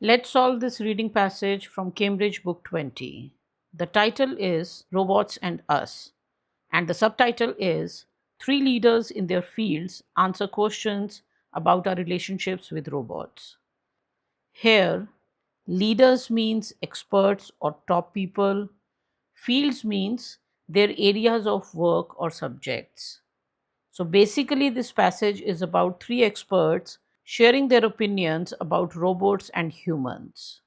Let's solve this reading passage from Cambridge Book 20. The title is Robots and Us, and the subtitle is Three Leaders in Their Fields Answer Questions About Our Relationships with Robots. Here, leaders means experts or top people. Fields means their areas of work or subjects. So basically, this passage is about three experts sharing their opinions about robots and humans.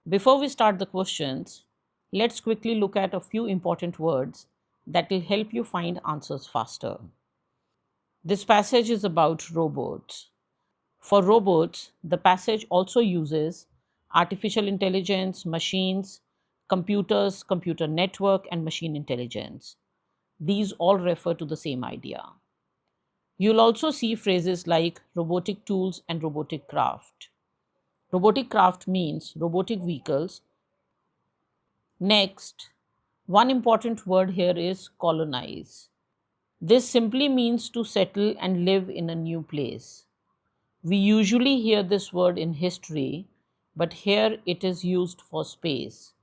Before we start the questions, let's quickly look at a few important words that will help you find answers faster. This passage is about robots. For robots, the passage also uses artificial intelligence, machines, computers, computer network, and machine intelligence. These all refer to the same idea. You'll also see phrases like robotic tools and robotic craft. Robotic craft means robotic vehicles. Next, one important word here is colonize. This simply means to settle and live in a new place. We usually hear this word in history, but here it is used for space,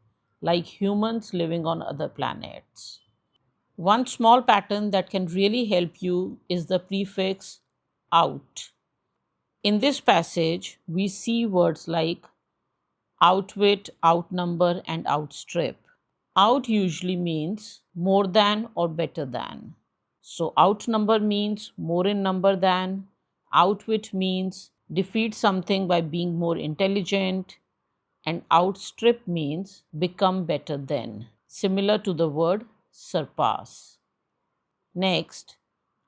like humans living on other planets. One small pattern that can really help you is the prefix out. In this passage, we see words like outwit, outnumber, and outstrip. Out usually means more than or better than. So outnumber means more in number than. Outwit means defeat something by being more intelligent. And outstrip means become better than, similar to the word surpass. Next,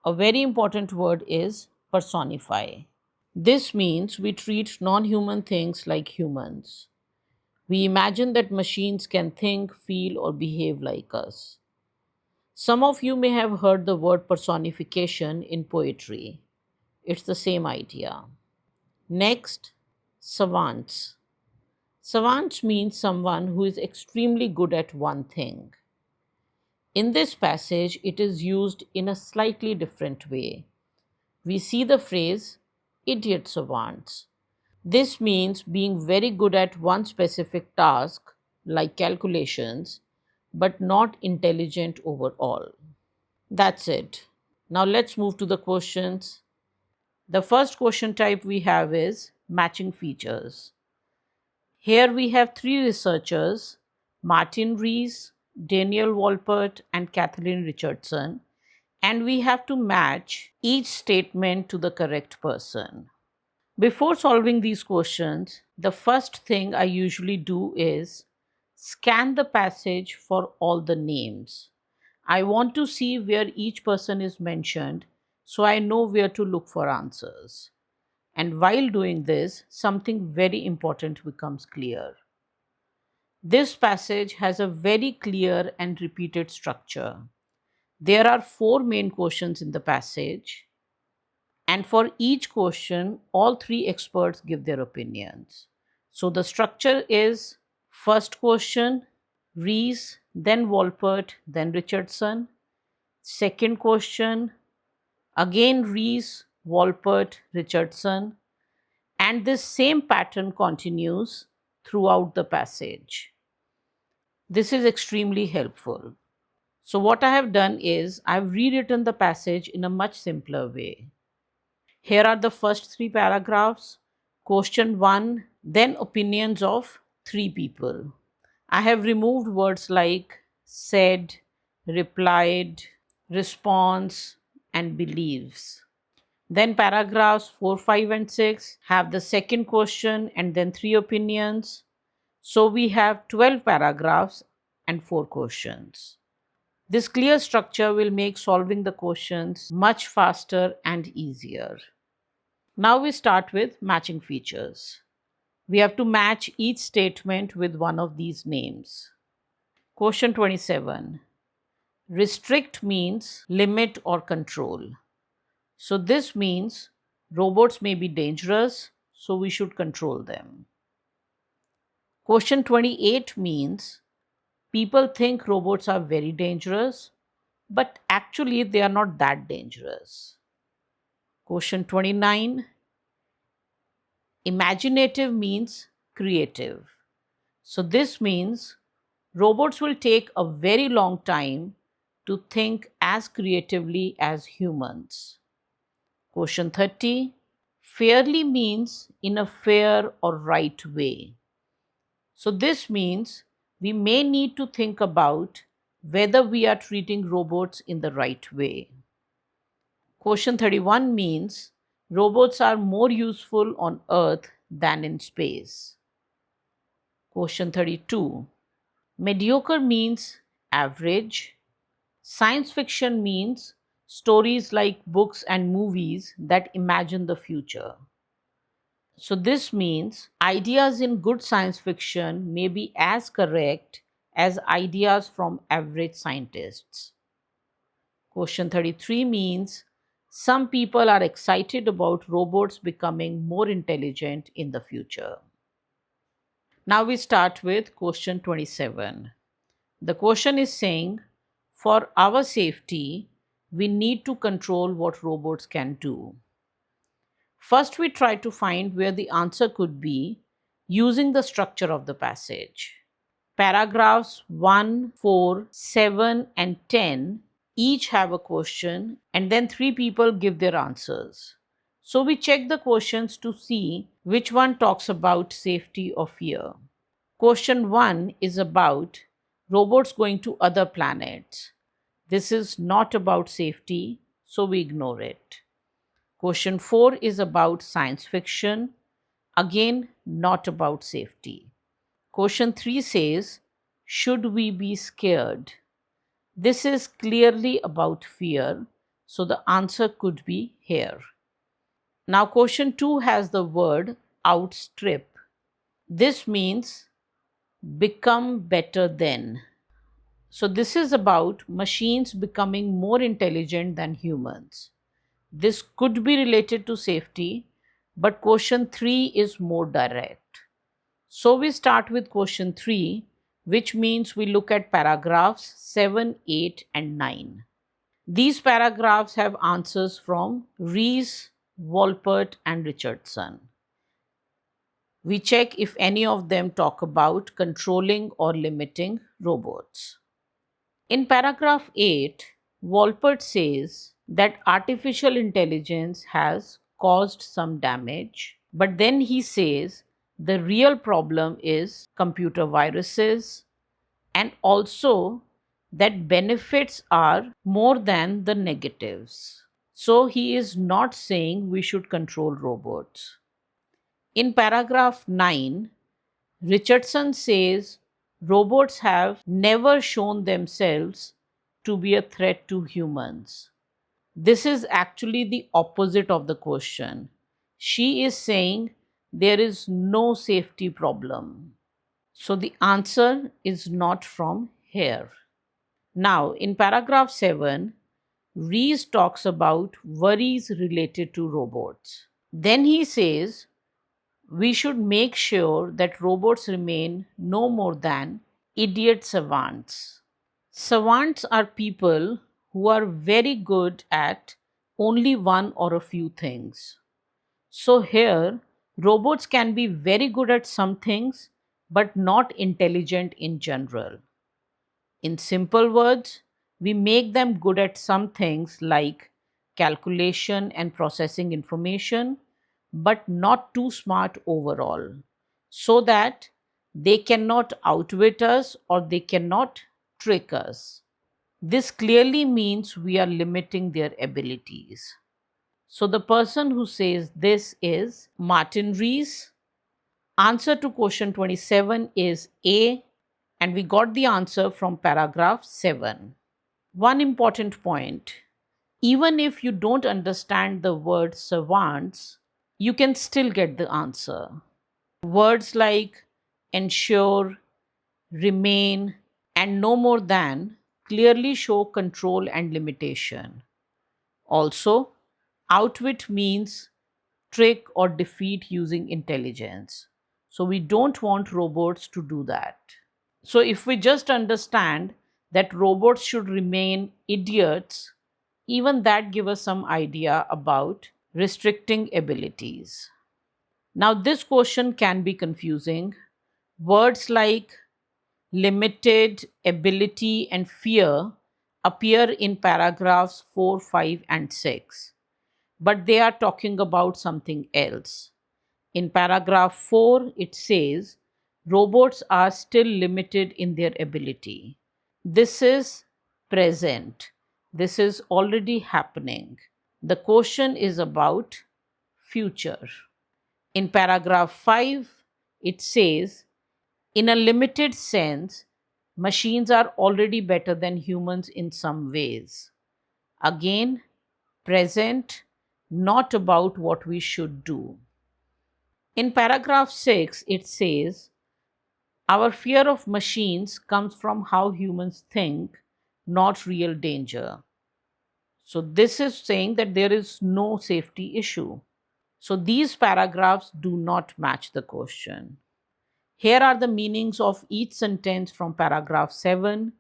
a very important word is personify. This means we treat non-human things like humans. We imagine that machines can think, feel, or behave like us. Some of you may have heard the word personification in poetry. It's the same idea. Next, savants. Savants means someone who is extremely good at one thing. In this passage, it is used in a slightly different way. We see the phrase idiot savants. This means being very good at one specific task, like calculations, but not intelligent overall. That's it. Now let's move to the questions. The first question type we have is matching features. Here we have three researchers, Martin Rees, Daniel Wolpert, and Kathleen Richardson, and we have to match each statement to the correct person. Before solving these questions, the first thing I usually do is scan the passage for all the names. I want to see where each person is mentioned so I know where to look for answers. And while doing this, something very important becomes clear. This passage has a very clear and repeated structure. There are four main questions in the passage. And for each question, all three experts give their opinions. So the structure is first question, Rees, then Wolpert, then Richardson. Second question, again Rees, Wolpert, Richardson. And this same pattern continues throughout the passage. This is extremely helpful. So what I have done is I've rewritten the passage in a much simpler way. Here are the first three paragraphs. Question 1, then opinions of three people. I have removed words like said, replied, response, and believes. Then paragraphs 4, 5, and 6 have the second question and then three opinions. So we have 12 paragraphs and 4 questions. This clear structure will make solving the questions much faster and easier. Now we start with matching features. We have to match each statement with one of these names. Question 27. Restrict means limit or control. So this means robots may be dangerous, so we should control them. Question 28 means people think robots are very dangerous, but actually they are not that dangerous. Question 29. Imaginative means creative. So this means robots will take a very long time to think as creatively as humans. Question 30. Fairly means in a fair or right way. So this means we may need to think about whether we are treating robots in the right way. Question 31 means robots are more useful on Earth than in space. Question 32. Mediocre means average. Science fiction means stories like books and movies that imagine the future. So this means ideas in good science fiction may be as correct as ideas from average scientists. Question 33 means some people are excited about robots becoming more intelligent in the future. Now we start with question 27. The question is saying, for our safety, we need to control what robots can do. First, we try to find where the answer could be using the structure of the passage. Paragraphs 1, 4, 7, and 10 each have a question, and then 3 people give their answers. So we check the questions to see which one talks about safety or fear. Question 1 is about robots going to other planets. This is not about safety, so we ignore it. Question 4 is about science fiction. Again, not about safety. Question 3 says, should we be scared? This is clearly about fear, so the answer could be here. Now, question 2 has the word outstrip. This means become better than. So, this is about machines becoming more intelligent than humans. This could be related to safety, but question 3 is more direct. So we start with question 3, which means we look at paragraphs 7, 8, and 9. These paragraphs have answers from Rees, Wolpert, and Richardson. We check if any of them talk about controlling or limiting robots. In paragraph 8, Wolpert says that artificial intelligence has caused some damage, but then he says the real problem is computer viruses, and also that benefits are more than the negatives. So he is not saying we should control robots. In paragraph 9, Richardson says robots have never shown themselves to be a threat to humans. This is actually the opposite of the question. She is saying there is no safety problem. So the answer is not from here. Now, in paragraph 7, Rees talks about worries related to robots. Then he says we should make sure that robots remain no more than idiot savants. Savants are people who are very good at only one or a few things. So here, robots can be very good at some things, but not intelligent in general. In simple words, we make them good at some things like calculation and processing information, but not too smart overall, so that they cannot outwit us or they cannot trick us. This clearly means we are limiting their abilities. So the person who says this is Martin Rees. Answer to question 27 is A, and we got the answer from paragraph 7. One important point: even if you don't understand the word savants, you can still get the answer. Words like ensure, remain, and no more than clearly show control and limitation. Also, outwit means trick or defeat using intelligence. So we don't want robots to do that. So if we just understand that robots should remain idiots, even that gives us some idea about restricting abilities. Now, this question can be confusing. Words like limited, ability, and fear appear in paragraphs 4, 5, and 6, but they are talking about something else. In paragraph 4, it says robots are still limited in their ability. This is present. This is already happening. The question is about future. In paragraph 5, it says, in a limited sense, machines are already better than humans in some ways. Again, present, not about what we should do. In paragraph 6, it says, our fear of machines comes from how humans think, not real danger. So, this is saying that there is no safety issue. So, these paragraphs do not match the question. Here are the meanings of each sentence from paragraph 7.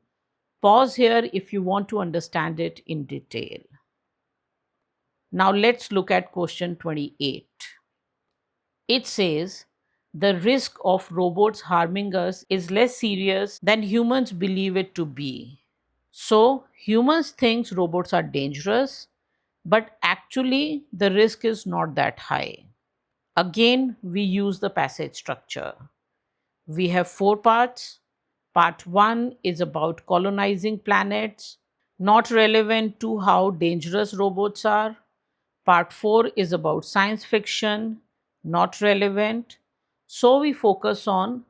Pause here if you want to understand it in detail. Now, let's look at question 28. It says, the risk of robots harming us is less serious than humans believe it to be. So, humans think robots are dangerous, but actually, the risk is not that high. Again, we use the passage structure. We have 4 parts. Part 1 is about colonizing planets, not relevant to how dangerous robots are. Part 4 is about science fiction, not relevant. So we focus on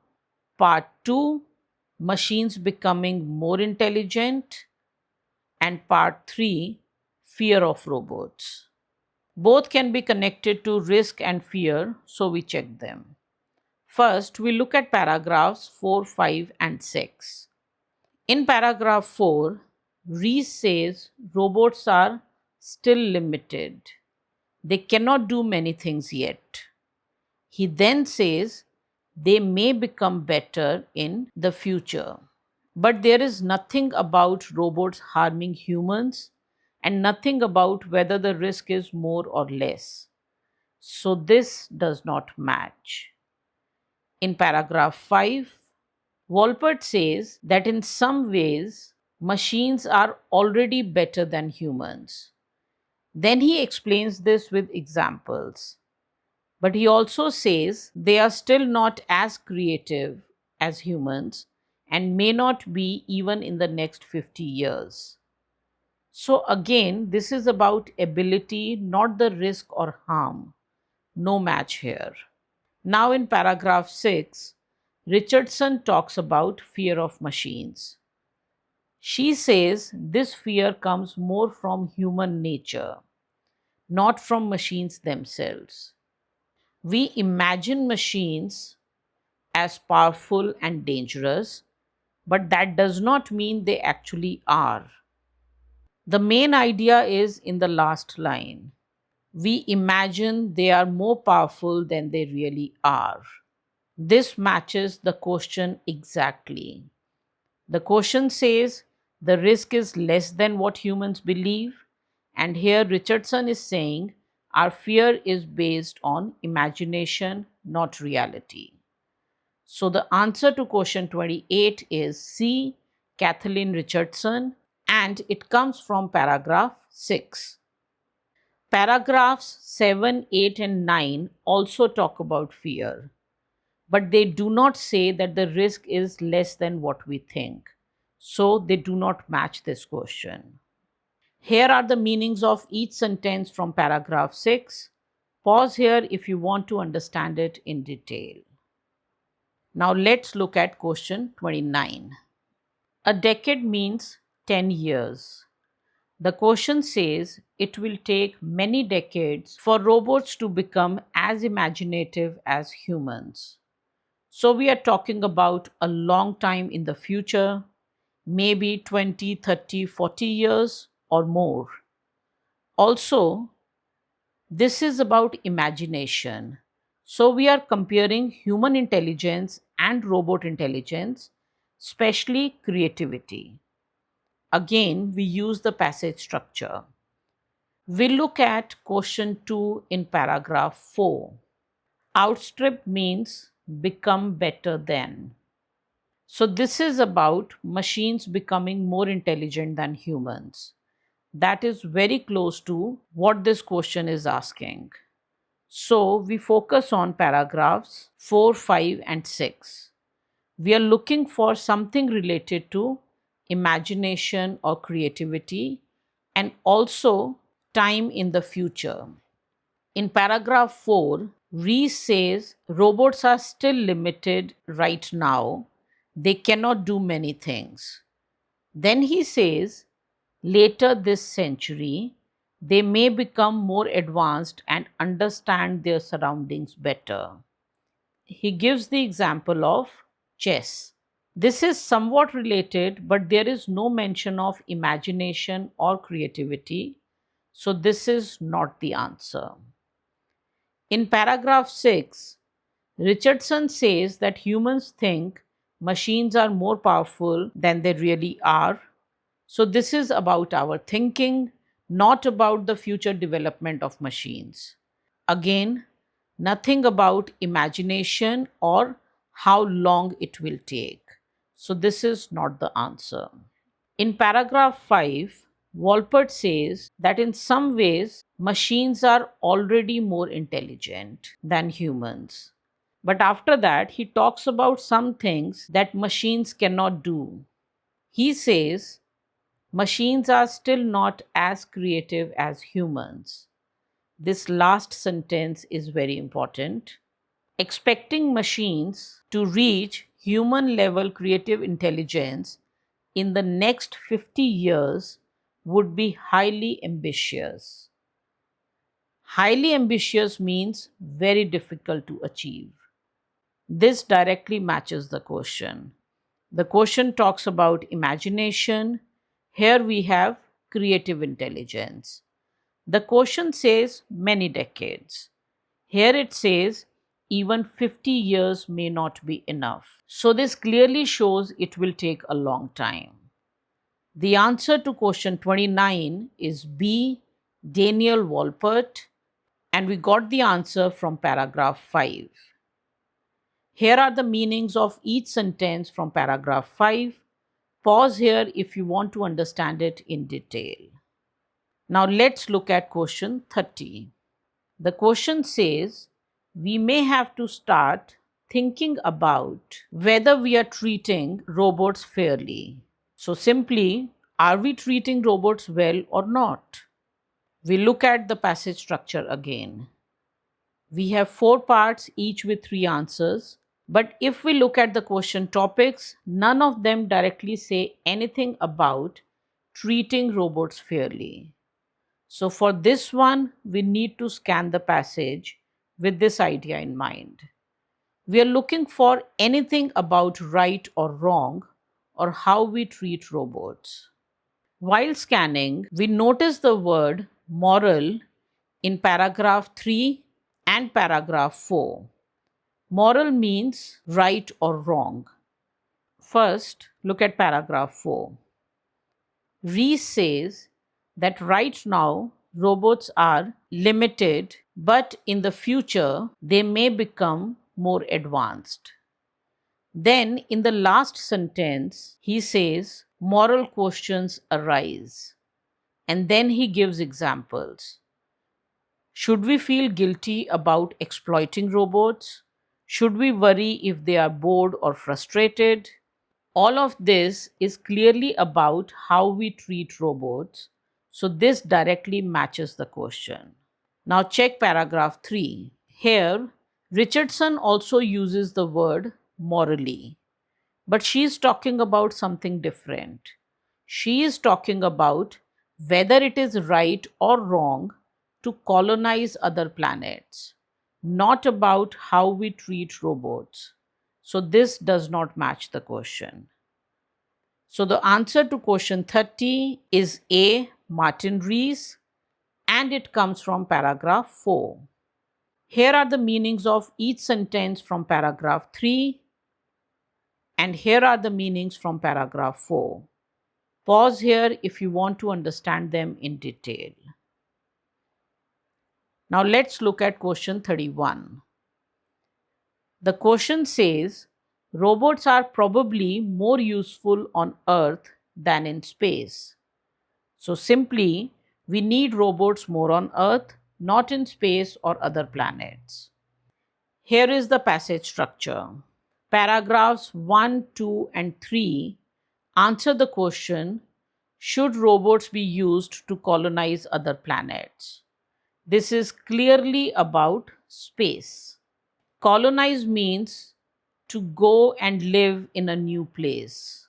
Part 2, machines becoming more intelligent, and Part 3, fear of robots. Both can be connected to risk and fear, so we check them. First, we look at paragraphs 4, 5, and 6. In paragraph 4, Rees says robots are still limited. They cannot do many things yet. He then says they may become better in the future. But there is nothing about robots harming humans and nothing about whether the risk is more or less. So this does not match. In paragraph 5, Wolpert says that in some ways, machines are already better than humans. Then he explains this with examples. But he also says they are still not as creative as humans and may not be even in the next 50 years. So, again, this is about ability, not the risk or harm. No match here. Now, in paragraph 6, Richardson talks about fear of machines. She says this fear comes more from human nature, not from machines themselves. We imagine machines as powerful and dangerous, but that does not mean they actually are. The main idea is in the last line. We imagine they are more powerful than they really are. This matches the question exactly. The question says the risk is less than what humans believe, and here Richardson is saying our fear is based on imagination, not reality. So the answer to question 28 is C, Kathleen Richardson, and it comes from paragraph 6. Paragraphs 7, 8, and 9 also talk about fear, but they do not say that the risk is less than what we think. So they do not match this question. Here are the meanings of each sentence from paragraph 6. Pause here if you want to understand it in detail. Now let's look at question 29. A decade means 10 years. The question says it will take many decades for robots to become as imaginative as humans. So we are talking about a long time in the future, maybe 20, 30, 40 years or more. Also, this is about imagination. So we are comparing human intelligence and robot intelligence, especially creativity. Again, we use the passage structure. We look at question 2 in paragraph 4. Outstrip means become better than. So this is about machines becoming more intelligent than humans. That is very close to what this question is asking. So we focus on paragraphs 4, 5, and 6. We are looking for something related to imagination or creativity and also time in the future. In paragraph 4, Reese says robots are still limited right now. They cannot do many things. Then he says later this century, they may become more advanced and understand their surroundings better. He gives the example of chess. This is somewhat related, but there is no mention of imagination or creativity, so this is not the answer. In paragraph 6, Richardson says that humans think machines are more powerful than they really are. So, this is about our thinking, not about the future development of machines. Again, nothing about imagination or how long it will take. So, this is not the answer. In paragraph 5, Wolpert says that in some ways, machines are already more intelligent than humans. But after that, he talks about some things that machines cannot do. He says machines are still not as creative as humans. This last sentence is very important. Expecting machines to reach human level creative intelligence in the next 50 years would be highly ambitious. Highly ambitious means very difficult to achieve. This directly matches the question. The question talks about imagination. Here we have creative intelligence. The question says many decades. Here it says even 50 years may not be enough. So this clearly shows it will take a long time. The answer to question 29 is B, Daniel Wolpert, and we got the answer from paragraph 5. Here are the meanings of each sentence from paragraph 5. Pause here if you want to understand it in detail. Now let's look at question 30. The question says, we may have to start thinking about whether we are treating robots fairly. So simply, are we treating robots well or not? We look at the passage structure again. We have 4 parts, each with 3 answers. But if we look at the question topics, none of them directly say anything about treating robots fairly. So for this one, we need to scan the passage with this idea in mind. We are looking for anything about right or wrong or how we treat robots. While scanning, we notice the word moral in paragraph 3 and paragraph 4. Moral means right or wrong. First, look at paragraph 4. Reese says that right now robots are limited, but in the future they may become more advanced. Then, in the last sentence, he says moral questions arise. And then he gives examples. Should we feel guilty about exploiting robots? Should we worry if they are bored or frustrated? All of this is clearly about how we treat robots, so this directly matches the question. Now check paragraph 3. Here, Richardson also uses the word morally, but she is talking about something different. She is talking about whether it is right or wrong to colonize other planets, not about how we treat robots. So this does not match the question. So the answer to question 30 is A, Martin Rees, and it comes from paragraph 4. Here are the meanings of each sentence from paragraph 3, and here are the meanings from paragraph 4. Pause here if you want to understand them in detail. Now let's look at question 31. The question says, robots are probably more useful on Earth than in space. So simply, we need robots more on Earth, not in space or other planets. Here is the passage structure. Paragraphs 1, 2, and 3 answer the question, should robots be used to colonize other planets? This is clearly about space. Colonize means to go and live in a new place.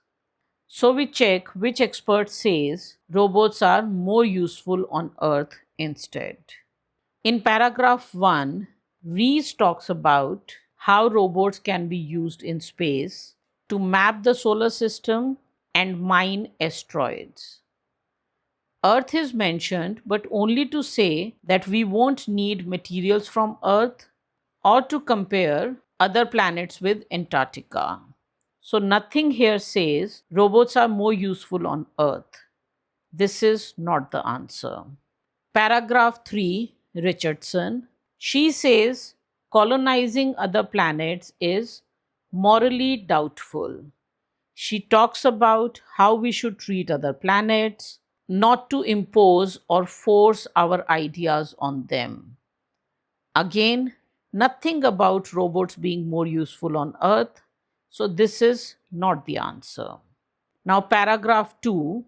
So we check which expert says robots are more useful on Earth instead. In paragraph 1, Rees talks about how robots can be used in space to map the solar system and mine asteroids. Earth is mentioned, but only to say that we won't need materials from Earth or to compare other planets with Antarctica. So nothing here says robots are more useful on Earth. This is not the answer. Paragraph 3, Richardson. She says colonizing other planets is morally doubtful. She talks about how we should treat other planets, not to impose or force our ideas on them. Again, nothing about robots being more useful on Earth, so this is not the answer. Now, paragraph 2,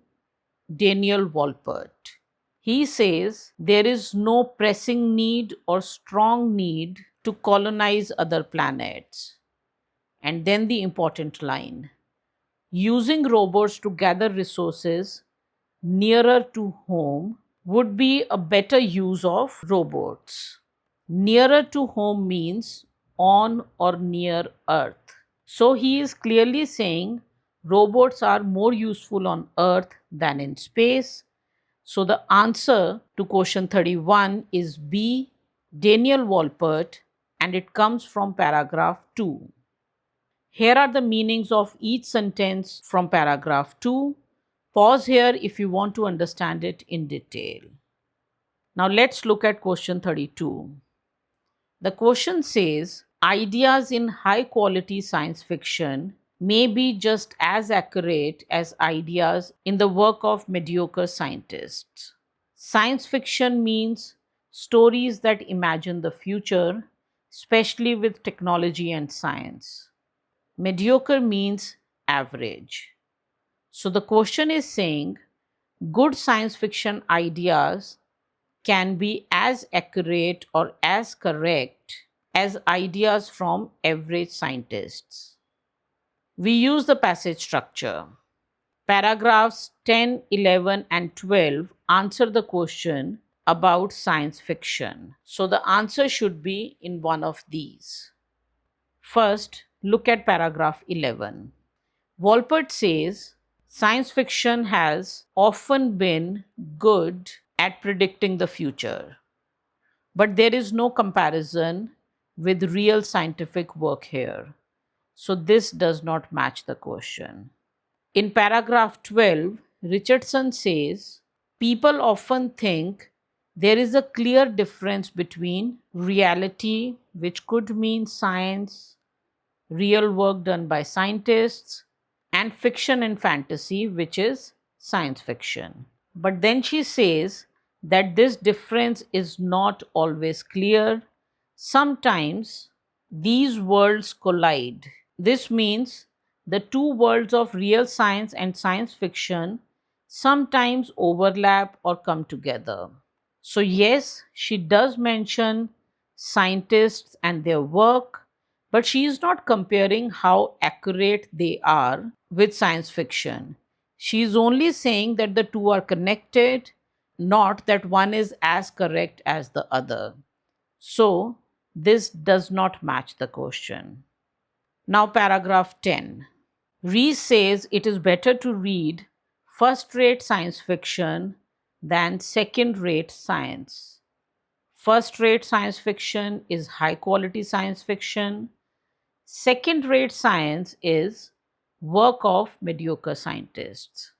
Daniel Wolpert. He says there is no pressing need or strong need to colonize other planets. And then the important line, using robots to gather resources nearer to home would be a better use of robots. Nearer to home means on or near Earth. So he is clearly saying robots are more useful on Earth than in space. So the answer to question 31 is B, Daniel Wolpert, and it comes from paragraph 2. Here are the meanings of each sentence from paragraph 2. Pause here if you want to understand it in detail. Now let's look at question 32. The question says, ideas in high quality science fiction may be just as accurate as ideas in the work of mediocre scientists. Science fiction means stories that imagine the future, especially with technology and science. Mediocre means average. So the question is saying good science fiction ideas can be as accurate or as correct as ideas from average scientists. We use the passage structure. Paragraphs 10, 11, and 12 answer the question about science fiction. So the answer should be in one of these. First, look at paragraph 11. Wolpert says, science fiction has often been good at predicting the future, but there is no comparison with real scientific work here. So this does not match the question. In paragraph 12, Richardson says, people often think there is a clear difference between reality, which could mean science, real work done by scientists, and fiction and fantasy, which is science fiction. But then she says that this difference is not always clear. Sometimes these worlds collide. This means the two worlds of real science and science fiction sometimes overlap or come together. So, yes, she does mention scientists and their work, but she is not comparing how accurate they are with science fiction. She is only saying that the two are connected, not that one is as correct as the other. So, this does not match the question. Now, paragraph 10. Rees says it is better to read first rate science fiction than second rate science. First rate science fiction is high quality science fiction. Second rate science is work of mediocre scientists.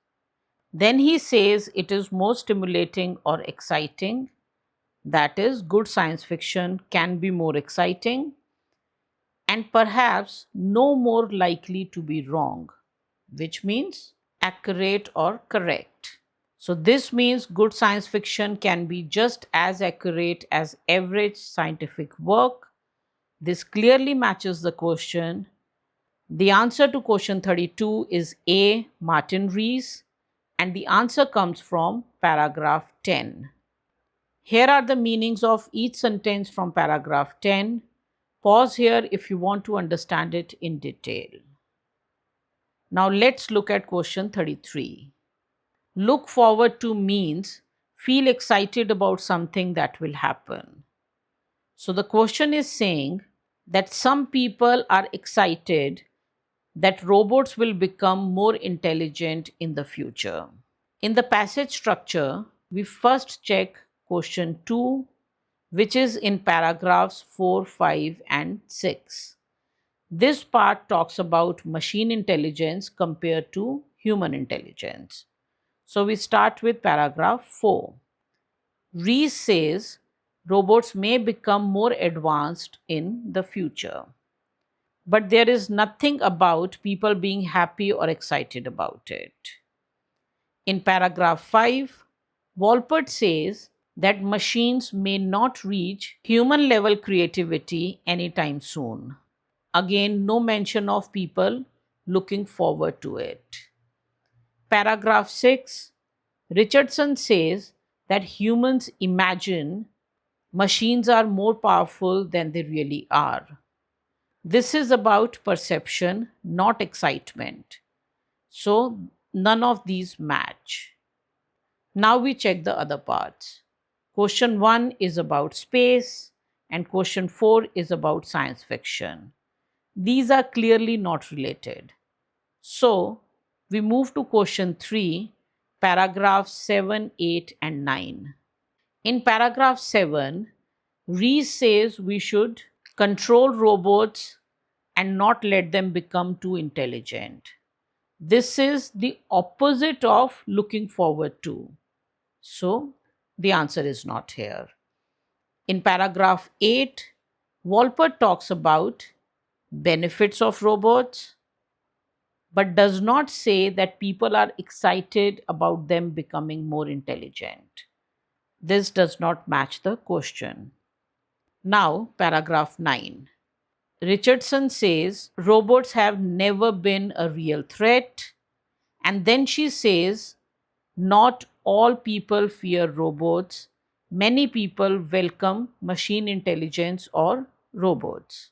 Then he says it is more stimulating or exciting. That is, good science fiction can be more exciting. and perhaps no more likely to be wrong, which means accurate or correct. So, this means good science fiction can be just as accurate as average scientific work. This clearly matches the question. The answer to question 32 is A. Martin Rees, and the answer comes from paragraph 10. Here are the meanings of each sentence from paragraph 10. Pause here if you want to understand it in detail. Now let's look at question 33. Look forward to means feel excited about something that will happen. So the question is saying that some people are excited that robots will become more intelligent in the future. In the passage structure, we first check question 2, which is in paragraphs 4, 5, and 6. This part talks about machine intelligence compared to human intelligence. So we start with paragraph 4. Rees says robots may become more advanced in the future. But there is nothing about people being happy or excited about it. In paragraph 5, Wolpert says that machines may not reach human level creativity anytime soon. Again, no mention of people looking forward to it. Paragraph 6, Richardson says that humans imagine machines are more powerful than they really are. This is about perception, not excitement. So, none of these match. Now we check the other parts. Question 1 is about space, and question 4 is about science fiction. These are clearly not related. So, we move to question 3, paragraphs 7, 8, and 9. In paragraph 7, Rees says we should control robots and not let them become too intelligent. This is the opposite of looking forward to. So, the answer is not here. In paragraph 8, Wolpert talks about benefits of robots, but does not say that people are excited about them becoming more intelligent. This does not match the question. Now, paragraph 9. Richardson says robots have never been a real threat. And then she says, not all people fear robots. Many people welcome machine intelligence or robots.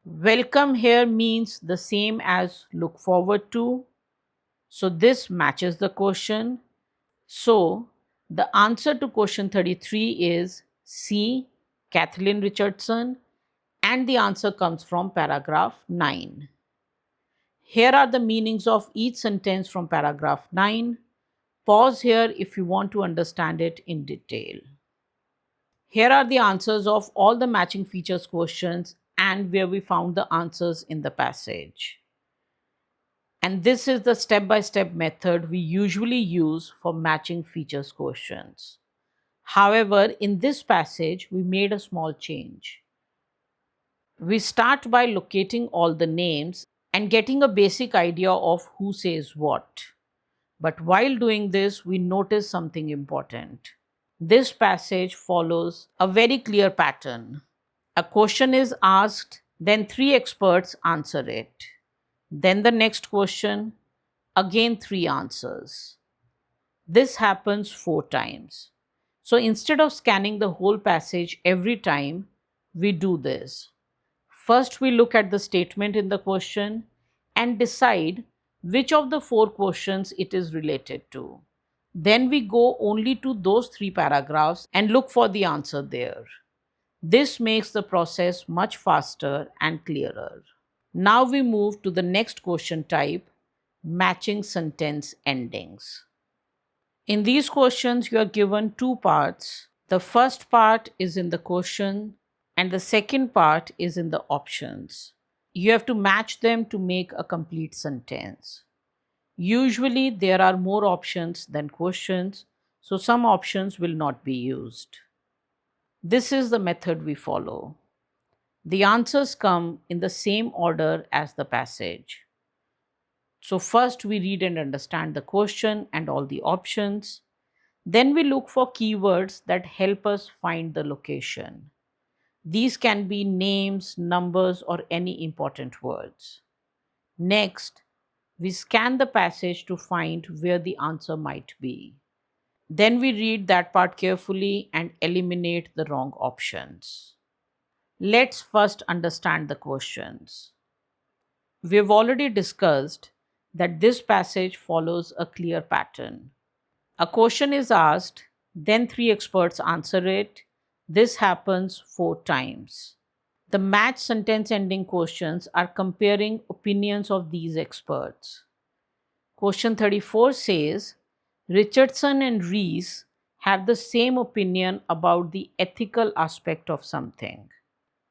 Welcome here means the same as look forward to. So this matches the question. So the answer to question 33 is C, Kathleen Richardson, and the answer comes from paragraph 9. Here are the meanings of each sentence from paragraph 9. Pause here if you want to understand it in detail. Here are the answers of all the matching features questions and where we found the answers in the passage. And this is the step-by-step method we usually use for matching features questions. However, in this passage, we made a small change. We start by locating all the names and getting a basic idea of who says what. But while doing this, we notice something important. This passage follows a very clear pattern. A question is asked, then 3 experts answer it. Then the next question, again 3 answers. This happens 4 times. So instead of scanning the whole passage every time, we do this. First, we look at the statement in the question and decide which of the 4 questions it is related to. Then we go only to those 3 paragraphs and look for the answer there. This makes the process much faster and clearer. Now we move to the next question type, matching sentence endings. In these questions, you are given 2 parts. The first part is in the question and the second part is in the options. You have to match them to make a complete sentence. Usually there are more options than questions, so some options will not be used. This is the method we follow. The answers come in the same order as the passage. So first we read and understand the question and all the options. Then we look for keywords that help us find the location. These can be names, numbers, or any important words. Next, we scan the passage to find where the answer might be. Then we read that part carefully and eliminate the wrong options. Let's first understand the questions. We've already discussed that this passage follows a clear pattern. A question is asked, then three experts answer it. This happens 4 times. The match sentence ending questions are comparing opinions of these experts. Question 34 says, Richardson and Rees have the same opinion about the ethical aspect of something.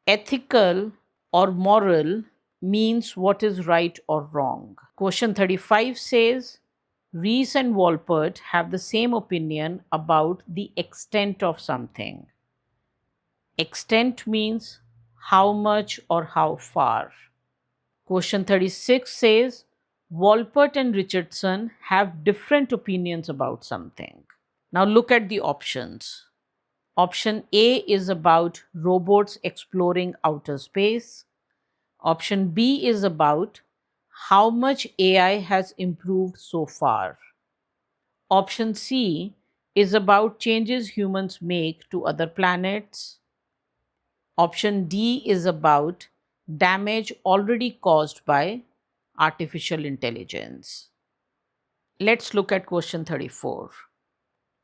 Ethical or moral means what is right or wrong. Question 35 says, Rees and Walpert have the same opinion about the extent of something. Extent means how much or how far. Question 36 says, Walpert and Richardson have different opinions about something. Now look at the options. Option A is about robots exploring outer space. Option B is about how much AI has improved so far. Option C is about changes humans make to other planets. Option D is about damage already caused by artificial intelligence. Let's look at question 34.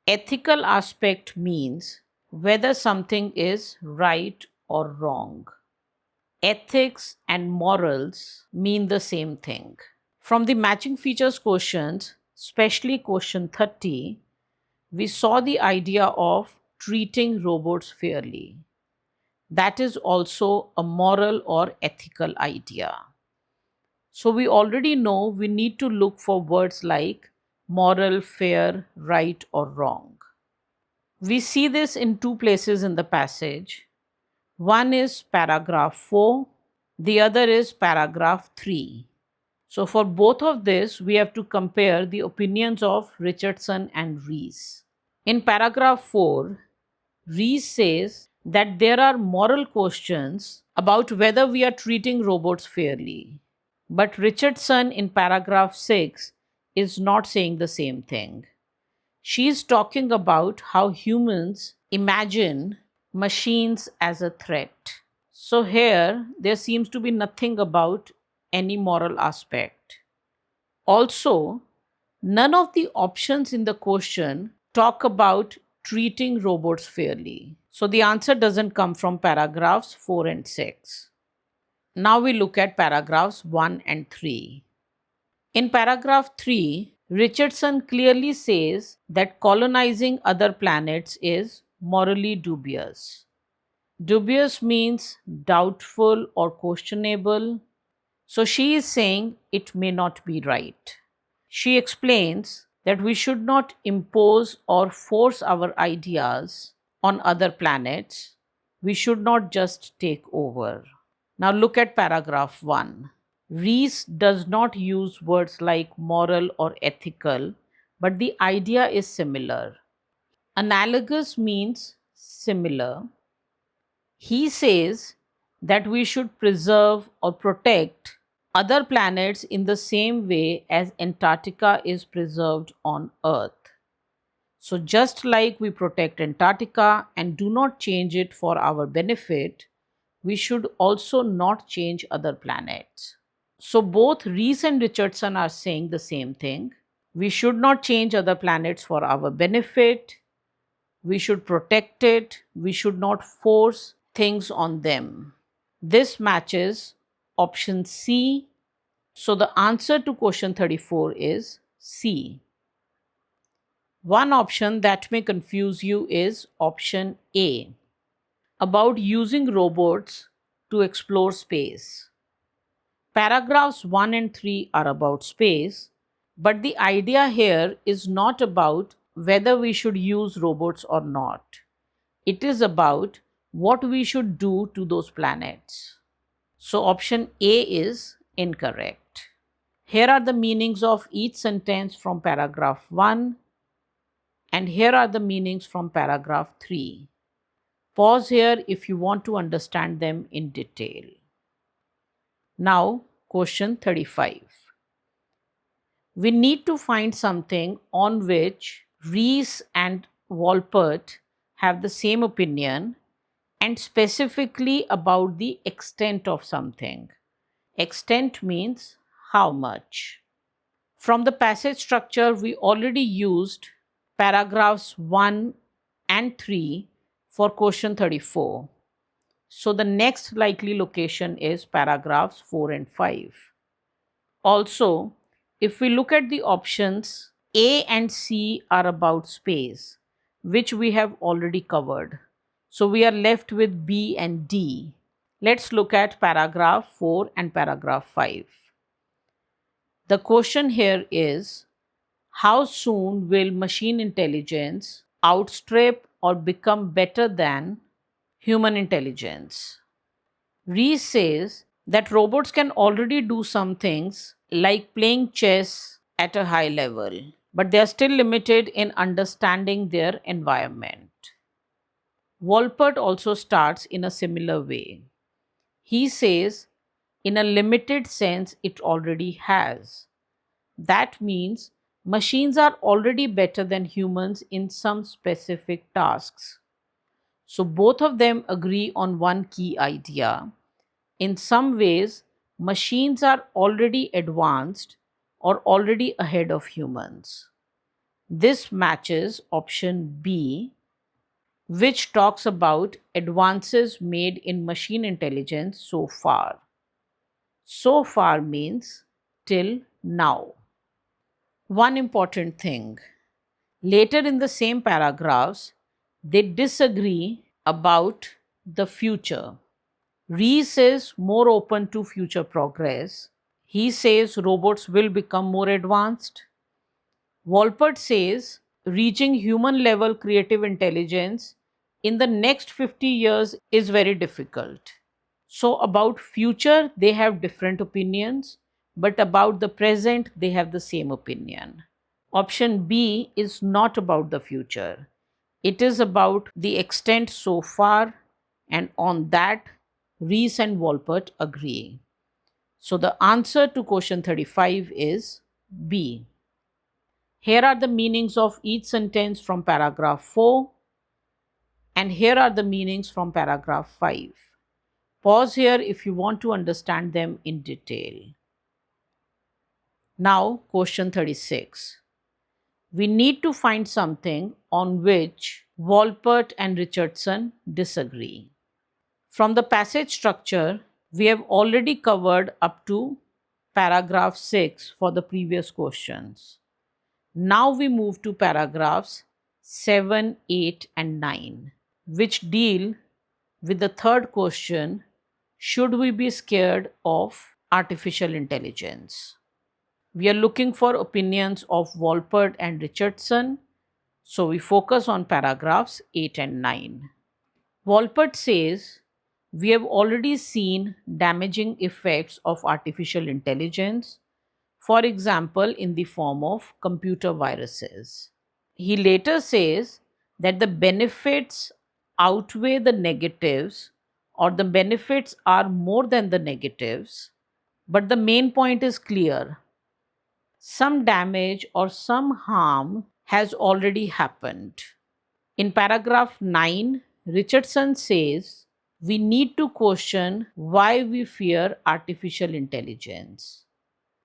Ethical aspect means whether something is right or wrong. Ethics and morals mean the same thing. From the matching features questions, especially question 30, we saw the idea of treating robots fairly. That is also a moral or ethical idea. So we already know we need to look for words like moral, fair, right, or wrong. We see this in 2 places in the passage. One is paragraph 4, the other is paragraph 3. So for both of this, we have to compare the opinions of Richardson and Rees. In paragraph 4, Rees says that there are moral questions about whether we are treating robots fairly. But Richardson in paragraph 6 is not saying the same thing. She is talking about how humans imagine machines as a threat. So here, there seems to be nothing about any moral aspect. Also, none of the options in the question talk about treating robots fairly. So the answer doesn't come from paragraphs 4 and 6. Now we look at paragraphs 1 and 3. In paragraph 3, Richardson clearly says that colonizing other planets is morally dubious. Dubious means doubtful or questionable. So she is saying it may not be right. She explains that we should not impose or force our ideas on other planets. We should not just take over. Now look at paragraph 1. Rees does not use words like moral or ethical, but the idea is similar. Analogous means similar. He says that we should preserve or protect other planets in the same way as Antarctica is preserved on Earth. So, just like we protect Antarctica and do not change it for our benefit, we should also not change other planets. So, both Rees and Richardson are saying the same thing. We should not change other planets for our benefit. We should protect it. We should not force things on them. This matches option C. So the answer to question 34 is C. One option that may confuse you is option A, about using robots to explore space. Paragraphs 1 and 3 are about space, but the idea here is not about whether we should use robots or not. It is about what we should do to those planets. So option A is incorrect. Here are the meanings of each sentence from paragraph 1, and here are the meanings from paragraph 3. Pause here if you want to understand them in detail. Now, question 35. We need to find something on which Rees and Wolpert have the same opinion, and specifically about the extent of something. Extent means how much. From the passage structure, we already used paragraphs 1 and 3 for question 34. So the next likely location is paragraphs 4 and 5. Also, if we look at the options, A and C are about space, which we have already covered. So we are left with B and D. Let's look at paragraph 4 and paragraph 5. The question here is, how soon will machine intelligence outstrip or become better than human intelligence? Rees says that robots can already do some things like playing chess at a high level, but they are still limited in understanding their environment. Wolpert also starts in a similar way. He says, in a limited sense, it already has. That means machines are already better than humans in some specific tasks. So both of them agree on one key idea. In some ways, machines are already advanced or already ahead of humans. This matches option B, which talks about advances made in machine intelligence so far. So far means till now. One important thing. Later in the same paragraphs, they disagree about the future. Rees is more open to future progress. He says robots will become more advanced. Wolpert says reaching human level creative intelligence in the next 50 years is very difficult. So about future, they have different opinions, but about the present, they have the same opinion. Option B is not about the future. It is about the extent so far, and on that, Rees and Wolpert agree. So the answer to question 35 is B. Here are the meanings of each sentence from paragraph 4, and here are the meanings from paragraph 5. Pause here if you want to understand them in detail. Now, question 36. We need to find something on which Wolpert and Richardson disagree. From the passage structure, we have already covered up to paragraph 6 for the previous questions. Now we move to paragraphs 7, 8, and 9, which deal with the third question, should we be scared of artificial intelligence? We are looking for opinions of Wolpert and Richardson, so we focus on paragraphs 8 and 9. Wolpert says, we have already seen damaging effects of artificial intelligence, for example, in the form of computer viruses. He later says that the benefits outweigh the negatives, or the benefits are more than the negatives, but the main point is clear. Some damage or some harm has already happened. In paragraph 9, Richardson says, we need to question why we fear artificial intelligence.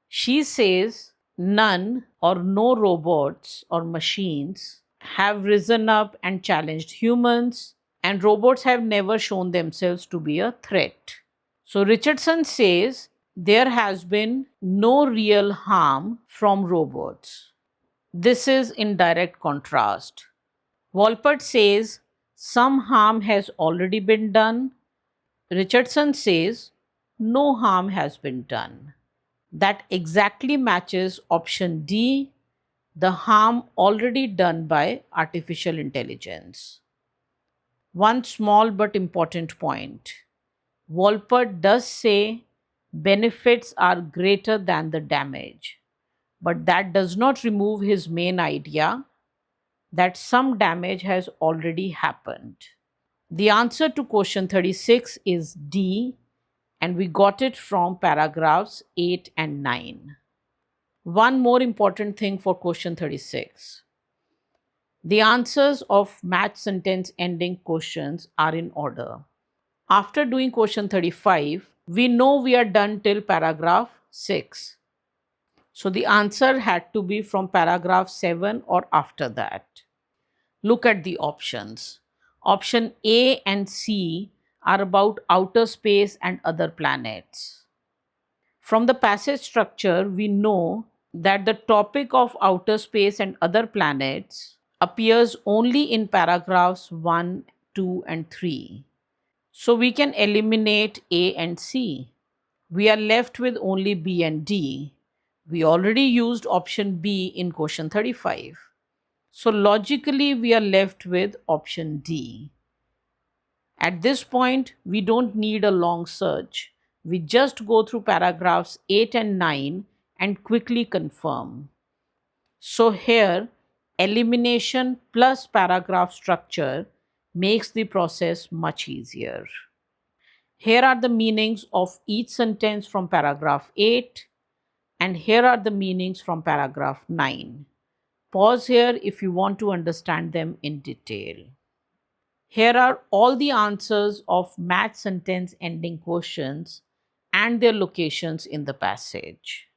She says none or no robots or machines have risen up and challenged humans, and robots have never shown themselves to be a threat. So Richardson says there has been no real harm from robots. This is in direct contrast. Wolpert says some harm has already been done. Richardson says no harm has been done. That exactly matches option D, the harm already done by artificial intelligence. One small but important point. Wolpert does say benefits are greater than the damage, but that does not remove his main idea that some damage has already happened. The answer to question 36 is D, and we got it from paragraphs 8 and 9. One more important thing for question 36. The answers of match sentence ending questions are in order. After doing question 35, we know we are done till paragraph 6. So the answer had to be from paragraph 7 or after that. Look at the options. Option A and C are about outer space and other planets. From the passage structure, we know that the topic of outer space and other planets appears only in paragraphs 1, 2, and 3. So we can eliminate A and C. We are left with only B and D. We already used option B in question 35. So logically, we are left with option D. At this point, we don't need a long search. We just go through paragraphs 8 and 9 and quickly confirm. So here, elimination plus paragraph structure makes the process much easier. Here are the meanings of each sentence from paragraph 8, and here are the meanings from paragraph 9. Pause here if you want to understand them in detail. Here are all the answers of match sentence ending questions and their locations in the passage.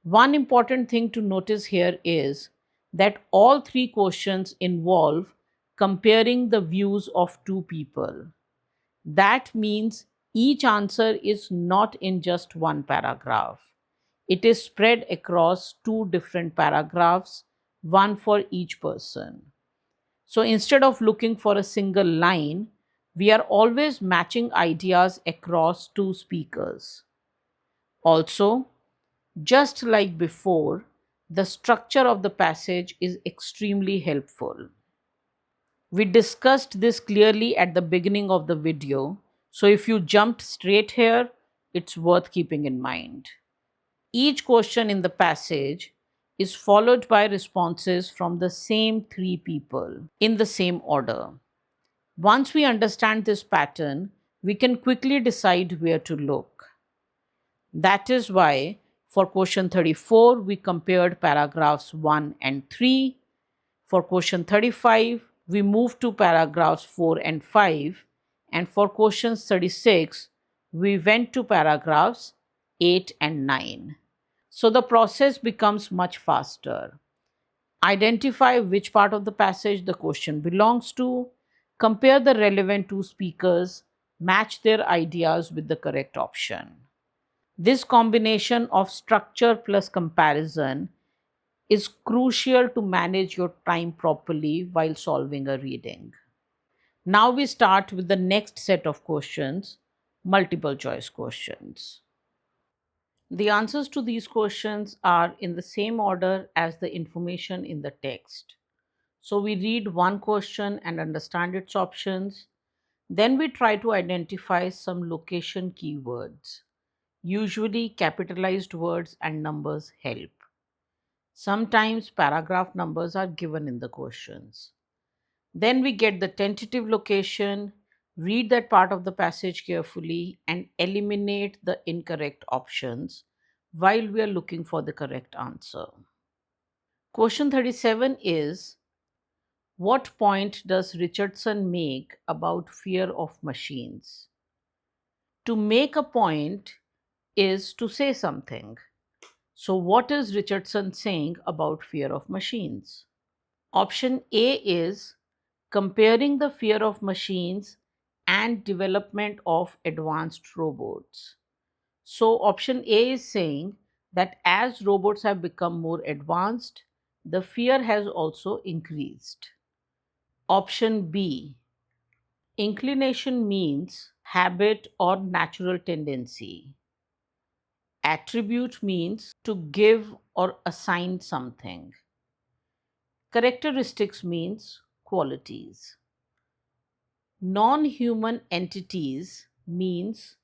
One important thing to notice here is that all three questions involve comparing the views of two people. That means each answer is not in just one paragraph. It is spread across two different paragraphs, one for each person. So instead of looking for a single line, we are always matching ideas across two speakers. Also, just like before, the structure of the passage is extremely helpful. We discussed this clearly at the beginning of the video, so if you jumped straight here, it's worth keeping in mind. Each question in the passage is followed by responses from the same three people in the same order. Once we understand this pattern, we can quickly decide where to look. That is why for question 34, we compared paragraphs 1 and 3. For question 35, we moved to paragraphs 4 and 5. And for questions 36, we went to paragraphs 8 and 9. So the process becomes much faster. Identify which part of the passage the question belongs to, compare the relevant two speakers, match their ideas with the correct option. This combination of structure plus comparison is crucial to manage your time properly while solving a reading. Now we start with the next set of questions, multiple choice questions. The answers to these questions are in the same order as the information in the text. So we read one question and understand its options. Then we try to identify some location keywords. Usually capitalized words and numbers help. Sometimes paragraph numbers are given in the questions. Then we get the tentative location, read that part of the passage carefully, and eliminate the incorrect options while we are looking for the correct answer. Question 37 is, what point does Richardson make about fear of machines? To make a point is to say something. So, what is Richardson saying about fear of machines? Option A is comparing the fear of machines and development of advanced robots. So, option A is saying that as robots have become more advanced, the fear has also increased. Option B, inclination means habit or natural tendency. Attribute means to give or assign something. Characteristics means qualities. Non-human entities means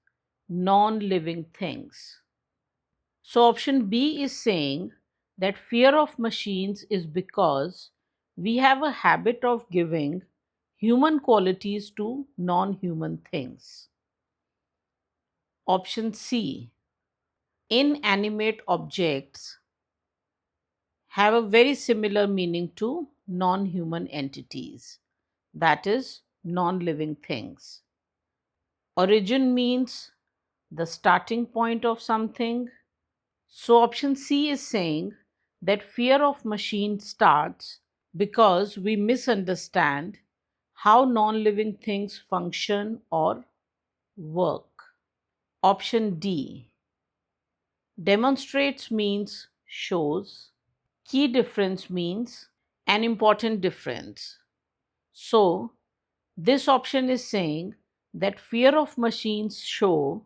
non-living things. So option B is saying that fear of machines is because we have a habit of giving human qualities to non-human things. Option C, inanimate objects have a very similar meaning to non-human entities, that is, non-living things. Origin means the starting point of something. So option C is saying that fear of machine starts because we misunderstand how non-living things function or work. Option D, demonstrates means shows. Key difference means an important difference. So this option is saying that fear of machines show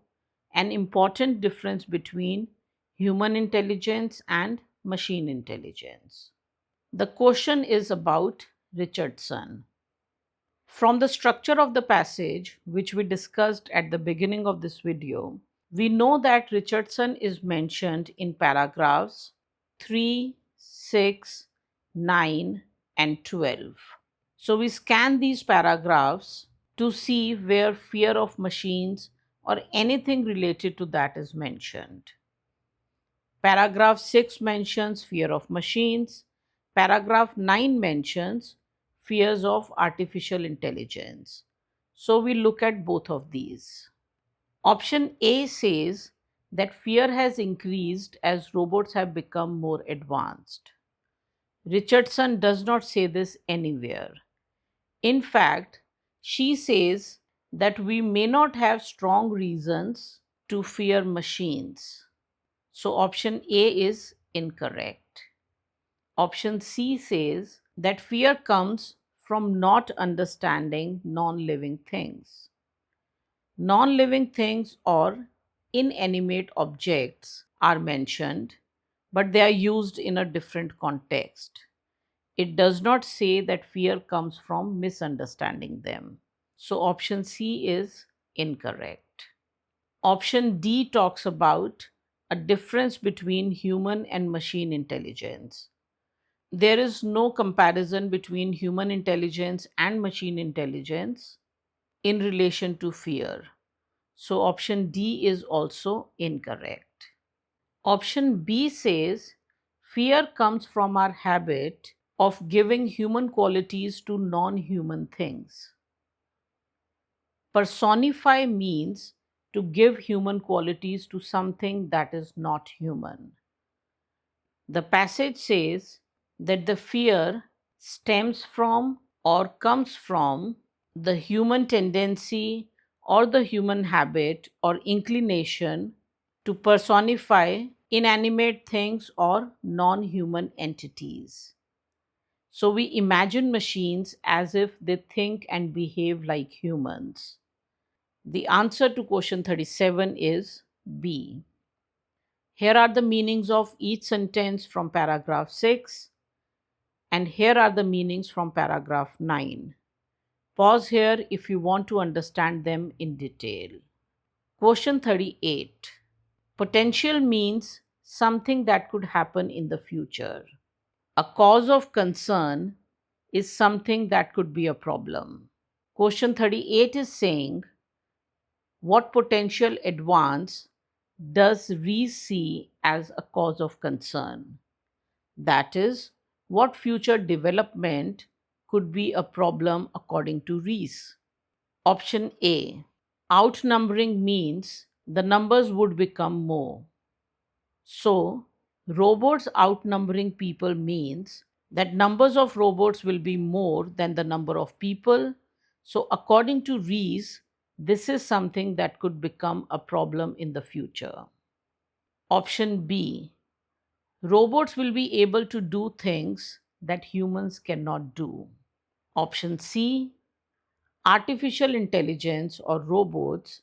an important difference between human intelligence and machine intelligence. The question is about Richardson. From the structure of the passage, which we discussed at the beginning of this video, we know that Richardson is mentioned in paragraphs 3, 6, 9, and 12. So we scan these paragraphs to see where fear of machines or anything related to that is mentioned. Paragraph 6 mentions fear of machines. Paragraph 9 mentions fears of artificial intelligence. So we look at both of these. Option A says that fear has increased as robots have become more advanced. Richardson does not say this anywhere. In fact, she says that we may not have strong reasons to fear machines. So option A is incorrect. Option C says that fear comes from not understanding non-living things. Non-living things or inanimate objects are mentioned, but they are used in a different context. It does not say that fear comes from misunderstanding them. So option C is incorrect. Option D talks about a difference between human and machine intelligence. There is no comparison between human intelligence and machine intelligence in relation to fear. So option D is also incorrect. Option B says fear comes from our habit of giving human qualities to non-human things. Personify means to give human qualities to something that is not human. The passage says that the fear stems from or comes from the human tendency or the human habit or inclination to personify inanimate things or non-human entities. So we imagine machines as if they think and behave like humans. The answer to question 37 is B. Here are the meanings of each sentence from paragraph 6, and here are the meanings from paragraph 9. Pause here if you want to understand them in detail. Question 38. Potential means something that could happen in the future. A cause of concern is something that could be a problem. Question 38 is saying, what potential advance does Rees see as a cause of concern? That is, what future development could be a problem according to Rees? Option A. Outnumbering means the numbers would become more. So, robots outnumbering people means that numbers of robots will be more than the number of people. So, according to Rees, this is something that could become a problem in the future. Option B. Robots will be able to do things that humans cannot do. Option C. Artificial intelligence or robots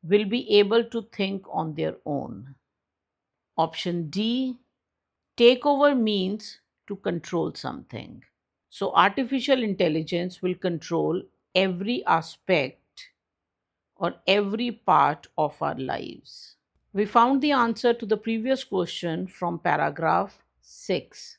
will be able to think on their own. Option D. Takeover means to control something. So, artificial intelligence will control every aspect or every part of our lives. We found the answer to the previous question from paragraph 6.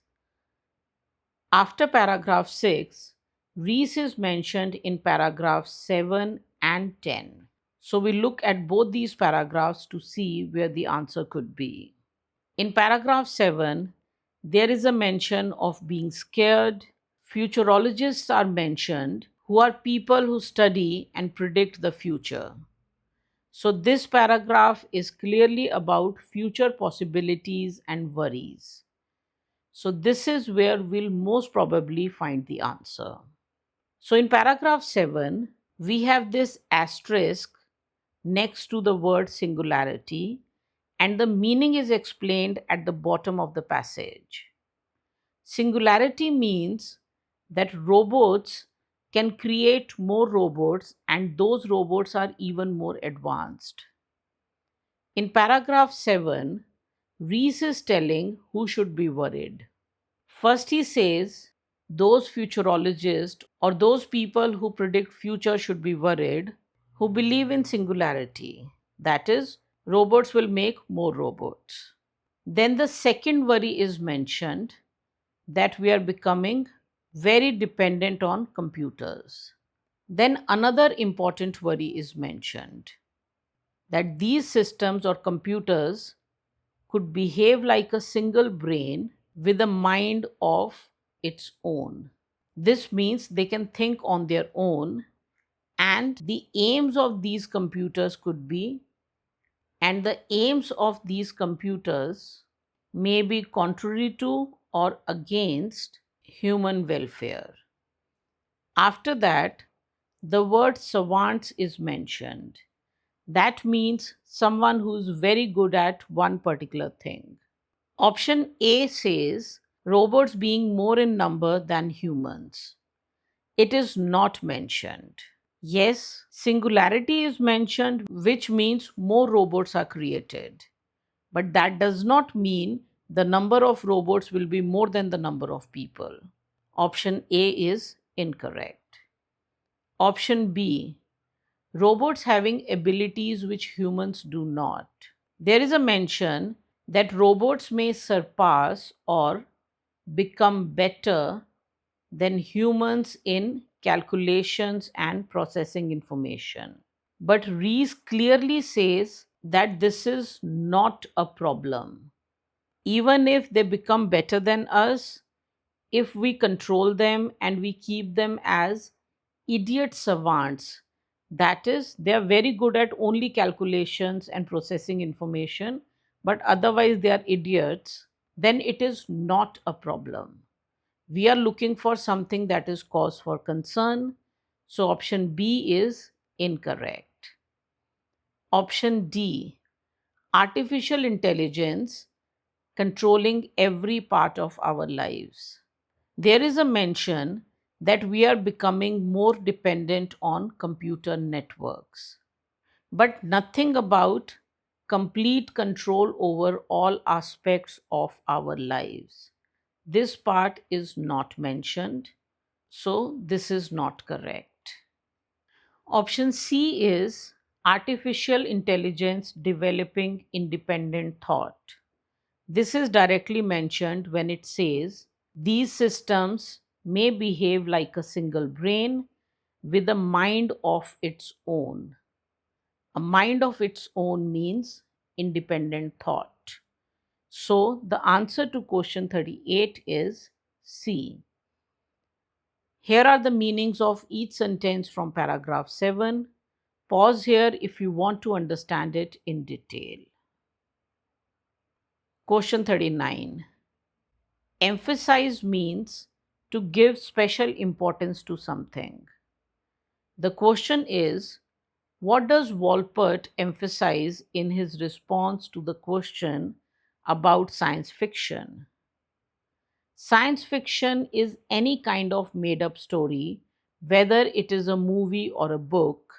After paragraph 6, Reese is mentioned in paragraph 7 and 10. So we look at both these paragraphs to see where the answer could be. In paragraph 7, there is a mention of being scared. Futurologists are mentioned, who are people who study and predict the future. So this paragraph is clearly about future possibilities and worries. So this is where we'll most probably find the answer. So in paragraph 7, we have this asterisk next to the word singularity, and the meaning is explained at the bottom of the passage. Singularity means that robots can create more robots, and those robots are even more advanced. In paragraph 7, Reese is telling who should be worried. First, he says those futurologists or those people who predict future should be worried who believe in singularity. That is, robots will make more robots. Then the second worry is mentioned, that we are becoming very dependent on computers. Then another important worry is mentioned, that these systems or computers could behave like a single brain with a mind of its own. This means they can think on their own, and the aims of these computers could be, and the aims of these computers may be contrary to or against human welfare. After that, the word savants is mentioned. That means someone who's very good at one particular thing. Option A says robots being more in number than humans. It is not mentioned. Yes, singularity is mentioned, which means more robots are created. But that does not mean the number of robots will be more than the number of people. Option A is incorrect. Option B, robots having abilities which humans do not. There is a mention that robots may surpass or become better than humans in calculations and processing information. But Rees clearly says that this is not a problem. Even if they become better than us, if we control them and we keep them as idiot savants, that is, they are very good at only calculations and processing information, but otherwise they are idiots, then it is not a problem. We are looking for something that is cause for concern. So option B is incorrect. Option D, artificial intelligence controlling every part of our lives. There is a mention that we are becoming more dependent on computer networks, but nothing about complete control over all aspects of our lives. This part is not mentioned, so this is not correct. Option C is artificial intelligence developing independent thought. This is directly mentioned when it says these systems may behave like a single brain with a mind of its own. A mind of its own means independent thought. So the answer to question 38 is C. Here are the meanings of each sentence from paragraph 7. Pause here if you want to understand it in detail. Question 39. Emphasize means to give special importance to something. The question is, what does Wolpert emphasize in his response to the question about science fiction? Science fiction is any kind of made up story, whether it is a movie or a book,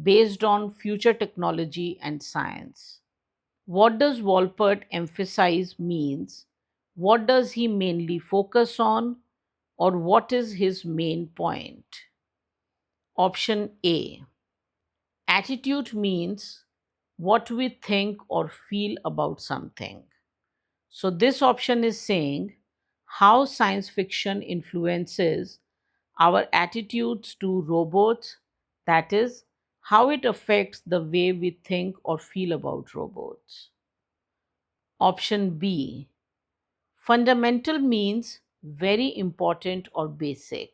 based on future technology and science. What does Wolpert emphasize means, what does he mainly focus on, or what is his main point? Option A. Attitude means what we think or feel about something. So, this option is saying how science fiction influences our attitudes to robots, that is, how it affects the way we think or feel about robots. Option B. Fundamental means very important or basic.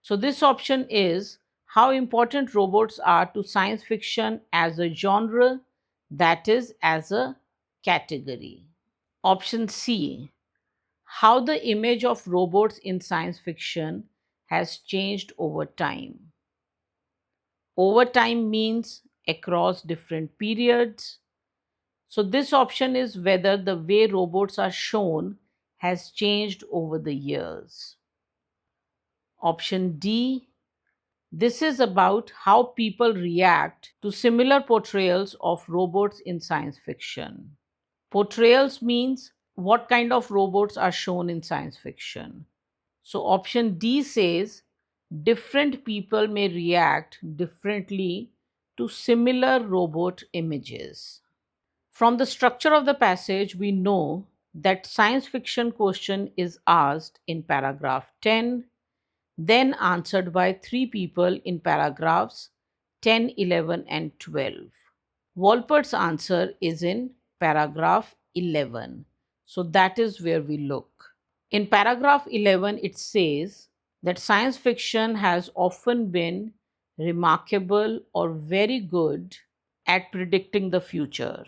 So, this option is how important robots are to science fiction as a genre, that is, as a category. Option C. How the image of robots in science fiction has changed over time. Over time means across different periods. So, this option is whether the way robots are shown has changed over the years. Option D. This is about how people react to similar portrayals of robots in science fiction. Portrayals means what kind of robots are shown in science fiction. So, option D says different people may react differently to similar robot images. From the structure of the passage, we know that science fiction question is asked in paragraph 10, then answered by three people in paragraphs 10, 11, and 12. Wolpert's answer is in paragraph 11. So that is where we look. In paragraph 11, it says that science fiction has often been remarkable or very good at predicting the future.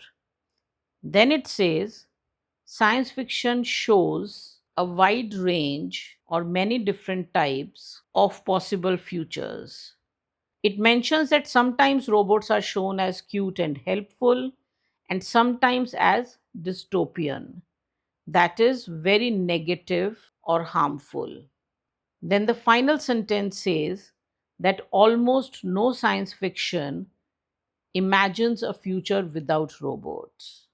Then it says science fiction shows a wide range or many different types of possible futures. It mentions that sometimes robots are shown as cute and helpful, and sometimes as dystopian, that is, very negative or harmful. Then the final sentence says that almost no science fiction imagines a future without robots.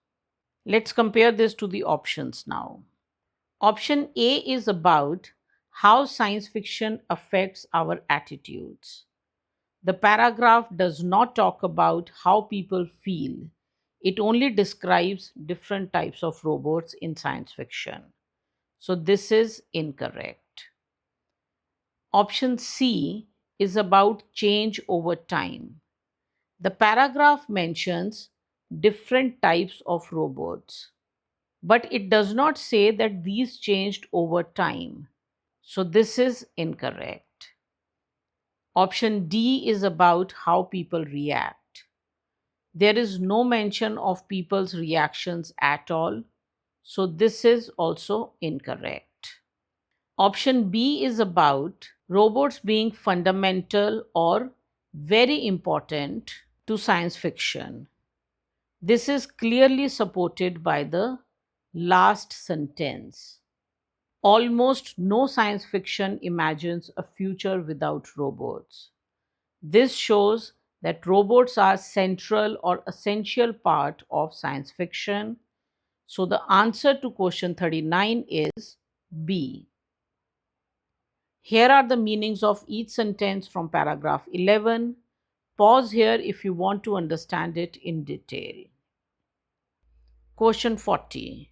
Let's compare this to the options now. Option A is about how science fiction affects our attitudes. The paragraph does not talk about how people feel. It only describes different types of robots in science fiction. So this is incorrect. Option C is about change over time. The paragraph mentions different types of robots, but it does not say that these changed over time. So this is incorrect. Option D is about how people react. There is no mention of people's reactions at all. So this is also incorrect. Option B is about robots being fundamental or very important to science fiction. This is clearly supported by the last sentence. Almost no science fiction imagines a future without robots. This shows that robots are central or essential part of science fiction. So the answer to question 39 is B. Here are the meanings of each sentence from paragraph 11. Pause here if you want to understand it in detail. Question 40.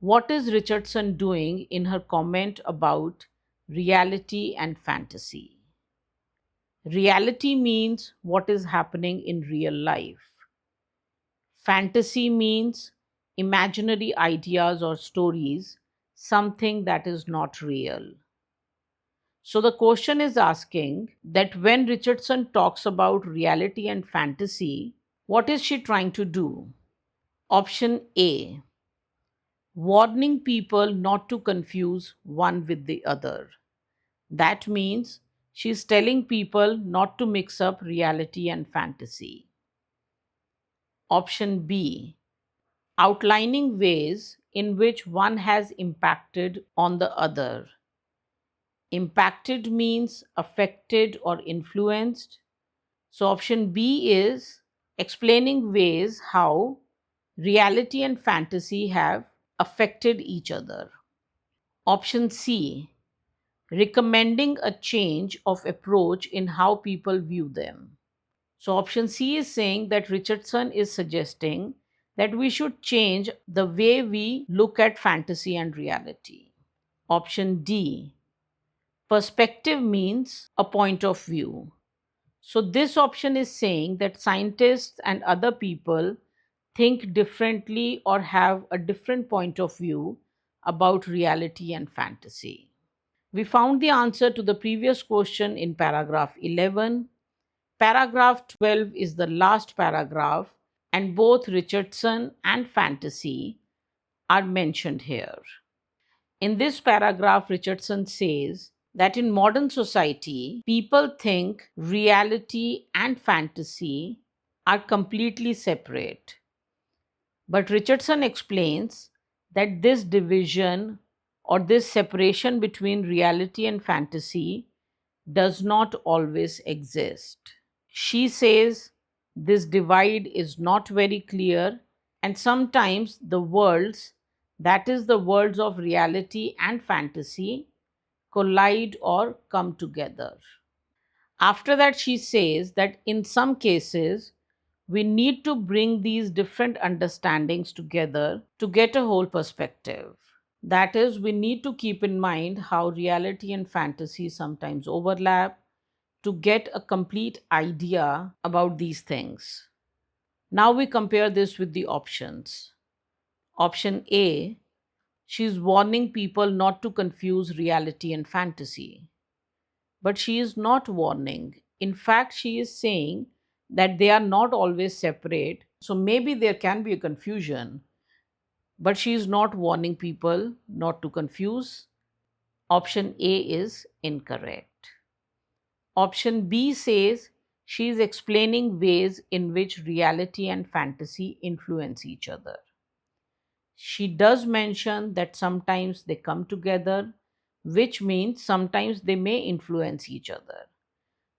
What is Richardson doing in her comment about reality and fantasy? Reality means what is happening in real life. Fantasy means imaginary ideas or stories, something that is not real. So the question is asking that when Richardson talks about reality and fantasy, what is she trying to do? Option A. Warning people not to confuse one with the other. That means she's telling people not to mix up reality and fantasy. Option B. Outlining ways in which one has impacted on the other. Impacted means affected or influenced. So, option B is explaining ways how reality and fantasy have affected each other. Option C. recommending a change of approach in how people view them. So, option C is saying that Richardson is suggesting that we should change the way we look at fantasy and reality. Option D, perspective means a point of view. So, this option is saying that scientists and other people think differently or have a different point of view about reality and fantasy. We found the answer to the previous question in paragraph 11. Paragraph 12 is the last paragraph, and both Richardson and fantasy are mentioned here. In this paragraph, Richardson says that in modern society, people think reality and fantasy are completely separate. But Richardson explains that this division or this separation between reality and fantasy does not always exist. She says this divide is not very clear, and sometimes the worlds, that is, the worlds of reality and fantasy, collide or come together. After that, she says that in some cases, we need to bring these different understandings together to get a whole perspective. That is, we need to keep in mind how reality and fantasy sometimes overlap to get a complete idea about these things. Now we compare this with the options. Option A, she's warning people not to confuse reality and fantasy. But she is not warning. In fact, she is saying that they are not always separate. So maybe there can be a confusion, but she is not warning people not to confuse. Option A is incorrect. Option B says she is explaining ways in which reality and fantasy influence each other. She does mention that sometimes they come together, which means sometimes they may influence each other.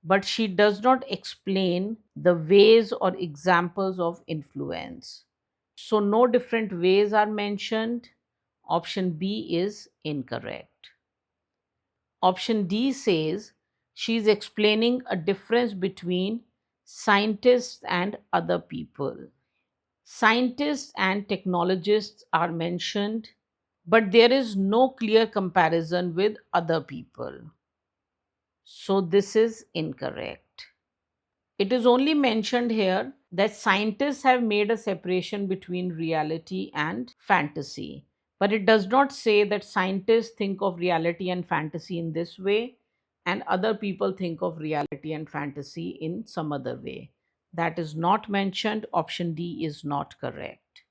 But she does not explain the ways or examples of influence. So, no different ways are mentioned. Option B is incorrect. Option D says she is explaining a difference between scientists and other people. Scientists and technologists are mentioned, but there is no clear comparison with other people. So, this is incorrect. It is only mentioned here that scientists have made a separation between reality and fantasy. But it does not say that scientists think of reality and fantasy in this way and other people think of reality and fantasy in some other way. That is not mentioned. Option D is not correct.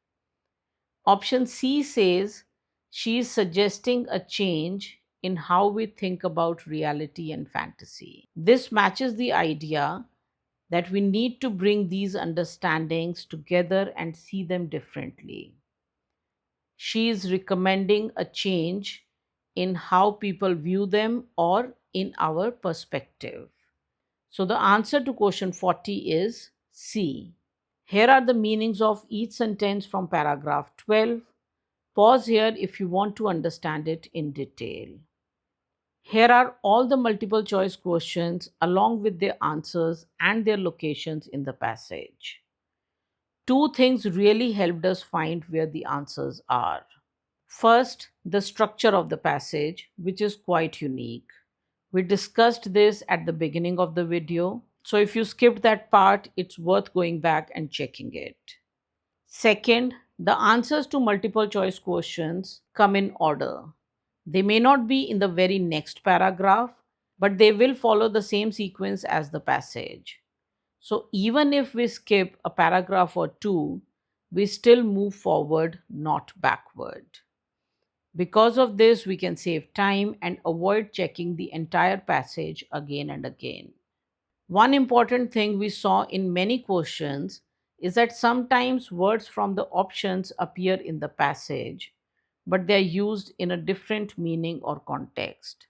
Option C says she is suggesting a change in how we think about reality and fantasy. This matches the idea that we need to bring these understandings together and see them differently. She is recommending a change in how people view them or in our perspective. So the answer to question 40 is C. Here are the meanings of each sentence from paragraph 12. Pause here if you want to understand it in detail. Here are all the multiple choice questions along with their answers and their locations in the passage. Two things really helped us find where the answers are. First, the structure of the passage, which is quite unique. We discussed this at the beginning of the video, so if you skipped that part, it's worth going back and checking it. Second, the answers to multiple choice questions come in order. They may not be in the very next paragraph, but they will follow the same sequence as the passage. So even if we skip a paragraph or two, we still move forward, not backward. Because of this, we can save time and avoid checking the entire passage again and again. One important thing we saw in many questions is that sometimes words from the options appear in the passage, but they are used in a different meaning or context.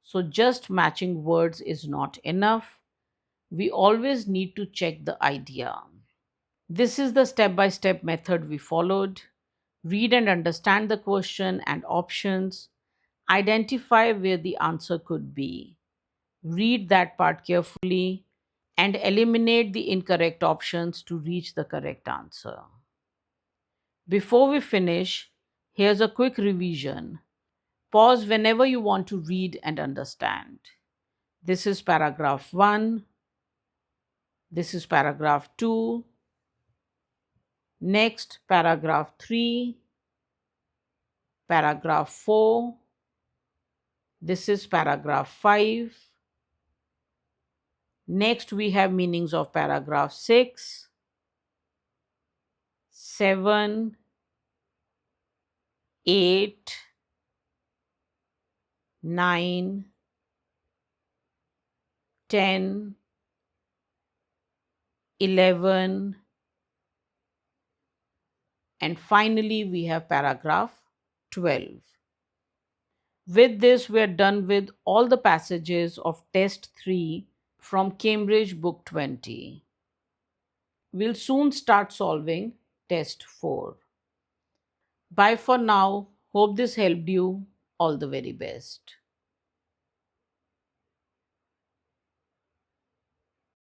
So just matching words is not enough. We always need to check the idea. This is the step-by-step method we followed. Read and understand the question and options. Identify where the answer could be. Read that part carefully and eliminate the incorrect options to reach the correct answer. Before we finish, here's a quick revision. Pause whenever you want to read and understand. This is paragraph 1. This is paragraph 2. Next, paragraph 3. Paragraph 4. This is paragraph 5. Next, we have meanings of paragraph 6, 7, 8, 9, 10, 11, and finally we have paragraph 12. With this, we are done with all the passages of Test 3 from Cambridge Book 20. We'll soon start solving Test 4. Bye for now. Hope this helped you. All the very best.